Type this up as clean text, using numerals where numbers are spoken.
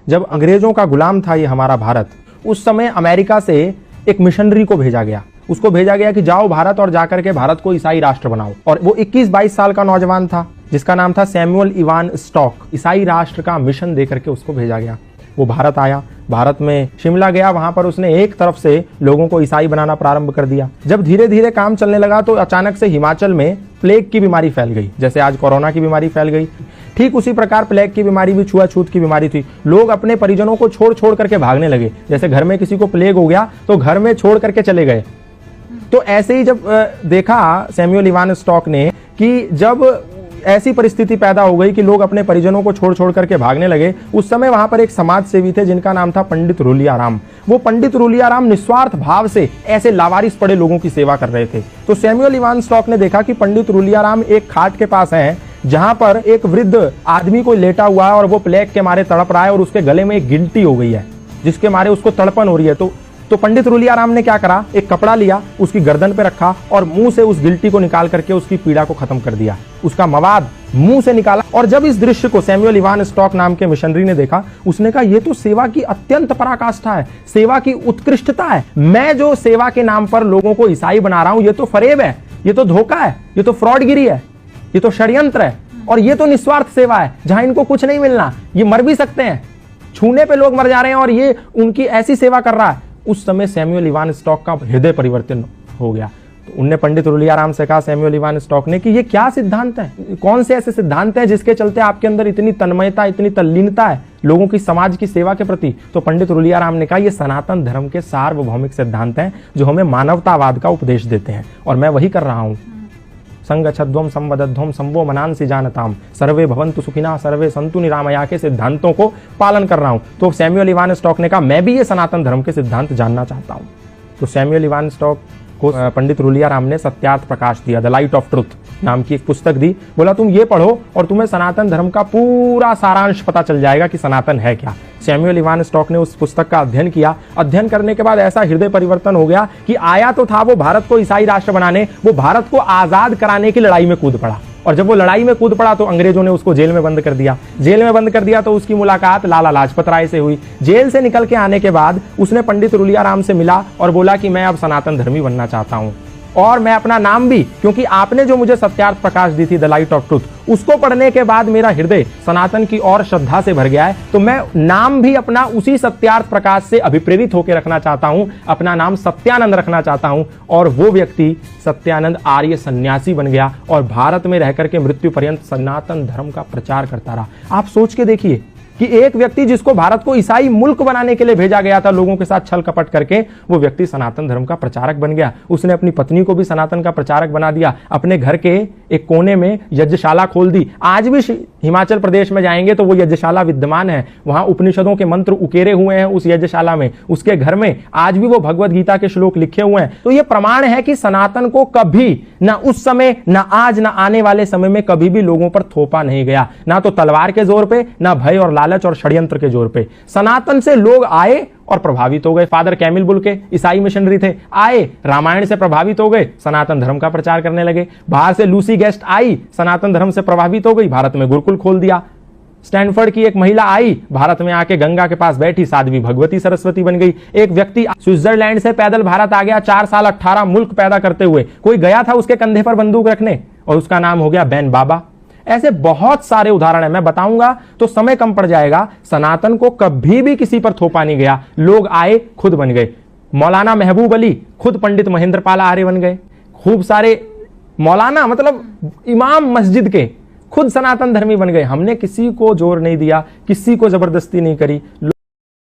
जब अंग्रेजों का गुलाम था ये हमारा भारत, उस समय अमेरिका से एक मिशनरी को भेजा गया। उसको भेजा गया कि जाओ भारत और जाकर के भारत को ईसाई राष्ट्र बनाओ। और वो 21-22 साल का नौजवान था जिसका नाम था सैमुअल इवान स्टॉक। ईसाई राष्ट्र का मिशन देकर के उसको भेजा गया। वो भारत आया, भारत में शिमला गया, वहां पर उसने एक तरफ से लोगों को ईसाई बनाना प्रारंभ कर दिया। जब धीरे धीरे काम चलने लगा तो अचानक से हिमाचल में प्लेग की बीमारी फैल गई। जैसे आज कोरोना की बीमारी फैल गई, ठीक उसी प्रकार प्लेग की बीमारी भी छुआछूत की बीमारी थी। लोग अपने परिजनों को छोड़ छोड़ करके भागने लगे। जैसे घर में किसी को प्लेग हो गया तो घर में छोड़ करके चले गए। तो ऐसे ही जब देखा सैमुअल इवान स्टॉक ने कि जब ऐसी परिस्थिति पैदा हो गई कि लोग अपने परिजनों को छोड़ छोड़ करके भागने लगे, उस समय वहां पर एक समाज सेवी थे जिनका नाम था पंडित रुलियाराम। वो पंडित रुलियाराम निस्वार्थ भाव से ऐसे लावारिस पड़े लोगों की सेवा कर रहे थे। तो सैमुअल इवान स्टॉक ने देखा कि पंडित रुलियाराम एक खाट के पास हैं जहां पर एक वृद्ध आदमी को लेटा हुआ है और वो प्लेग के मारे तड़प रहा है और उसके गले में एक गिल्टी हो गई है जिसके मारे उसको तड़पन हो रही है। तो पंडित रुलियाराम ने क्या करा, एक कपड़ा लिया, उसकी गर्दन पे रखा और मुंह से उस गिल्टी को निकाल करके उसकी पीड़ा को खत्म कर दिया। उसका मवाद मुंह से निकाला। और जब इस दृश्य को सैमुअल इवान स्टॉक नाम के मिशनरी ने देखा, उसने कहा ये तो सेवा की अत्यंत पराकाष्ठा है, सेवा की उत्कृष्टता है। मैं जो सेवा के नाम पर लोगों को ईसाई बना रहा हूं, ये तो फरेब है, ये तो धोखा है, ये तो फ्रॉडगिरी है, ये तो षड्यंत्र है और ये तो निस्वार्थ सेवा है जहां इनको कुछ नहीं मिलना, ये मर भी सकते हैं, छूने पे लोग मर जा रहे हैं और ये उनकी ऐसी सेवा कर रहा है। उस समय सैमुअल इवान स्टॉक का हृदय परिवर्तन हो गया। तो उनने पंडित रुलियाराम से कहा, सैमुअल इवान स्टॉक ने, कि ये क्या सिद्धांत है, कौन से ऐसे सिद्धांत हैं जिसके चलते आपके अंदर इतनी तन्मयता, इतनी तल्लीनता है लोगों की समाज की सेवा के प्रति। तो पंडित रुलियाराम ने कहा, ये सनातन धर्म के सार्वभौमिक सिद्धांत हैं जो हमें मानवतावाद का उपदेश देते हैं और मैं वही कर रहा हूं। संगच्छध्वम संवदध्वम संवो मनांसि जानताम सर्वे भवन्तु सुखिना सर्वे संतु निरामया के सिद्धांतों को पालन कर रहा हूं। तो सैमुअल इवान स्टॉक ने कहा, मैं भी ये सनातन धर्म के सिद्धांत जानना चाहता हूं। तो सैमुअल इवान स्टॉक को पंडित रुलियाराम ने सत्यार्थ प्रकाश दिया, द लाइट ऑफ ट्रुथ नाम की एक पुस्तक दी। बोला तुम ये पढ़ो और तुम्हें सनातन धर्म का पूरा सारांश पता चल जाएगा कि सनातन है क्या। सैमुअल इवान स्टॉक ने उस पुस्तक का अध्ययन किया। अध्ययन करने के बाद ऐसा हृदय परिवर्तन हो गया कि आया तो था वो भारत को ईसाई राष्ट्र बनाने, वो भारत को आजाद कराने की लड़ाई में कूद पड़ा। और जब वो लड़ाई में कूद पड़ा तो अंग्रेजों ने उसको जेल में बंद कर दिया। जेल में बंद कर दिया तो उसकी मुलाकात लाला लाजपत राय से हुई। जेल से निकल के आने के बाद उसने पंडित रुलियाराम से मिला और बोला कि मैं अब सनातन धर्मी बनना चाहता हूं और मैं अपना नाम भी, क्योंकि आपने जो मुझे सत्यार्थ प्रकाश दी थी, द लाइट ऑफ ट्रुथ, उसको पढ़ने के बाद मेरा हृदय सनातन की और श्रद्धा से भर गया है। तो मैं नाम भी अपना उसी सत्यार्थ प्रकाश से अभिप्रेरित होकर रखना चाहता हूं। अपना नाम सत्यानंद रखना चाहता हूं। और वो व्यक्ति सत्यानंद आर्य सन्यासी बन गया और भारत में रहकर के मृत्यु पर्यंत सनातन धर्म का प्रचार करता रहा। आप सोच के देखिए कि एक व्यक्ति जिसको भारत को ईसाई मुल्क बनाने के लिए भेजा गया था लोगों के साथ छल कपट करके, वो व्यक्ति सनातन धर्म का प्रचारक बन गया। उसने अपनी पत्नी को भी सनातन का प्रचारक बना दिया। अपने घर के एक कोने में यज्ञशाला खोल दी। आज भी हिमाचल प्रदेश में जाएंगे तो वो यज्ञशाला विद्यमान है। वहां उपनिषदों के मंत्र उकेरे हुए हैं उस यज्ञशाला में। उसके घर में आज भी वो भगवत गीता के श्लोक लिखे हुए हैं। तो ये प्रमाण है कि सनातन को कभी ना उस समय, ना आज, ना आने वाले समय में कभी भी लोगों पर थोपा नहीं गया। ना तो तलवार के जोर पे, ना भय और लालच और षड्यंत्र के जोर पे। सनातन से लोग आए और प्रभावित हो गए। फादर कैमिल बुल के ईसाई मिशनरी थे, आए, रामायण से प्रभावित हो गए, सनातन धर्म का प्रचार करने लगे। बाहर से लूसी गेस्ट आई, सनातन धर्म से प्रभावित हो गई, भारत में गुरुकुल खोल दिया। स्टैनफोर्ड की एक महिला आई, भारत में आके गंगा के पास बैठी, साध्वी भगवती सरस्वती बन गई। एक व्यक्ति स्विट्जरलैंड से पैदल भारत आ गया, 4 साल 18 मुल्क पैदा करते हुए। कोई गया था उसके कंधे पर बंदूक रखने और उसका नाम हो गया बैन बाबा। ऐसे बहुत सारे उदाहरण है, मैं बताऊंगा तो समय कम पड़ जाएगा। सनातन को कभी भी किसी पर थोपा नहीं गया। लोग आए, खुद बन गए। मौलाना महबूब अली खुद पंडित महेंद्र पाल आर्य बन गए। खूब सारे मौलाना, मतलब इमाम मस्जिद के, खुद सनातन धर्मी बन गए। हमने किसी को जोर नहीं दिया, किसी को जबरदस्ती नहीं करी।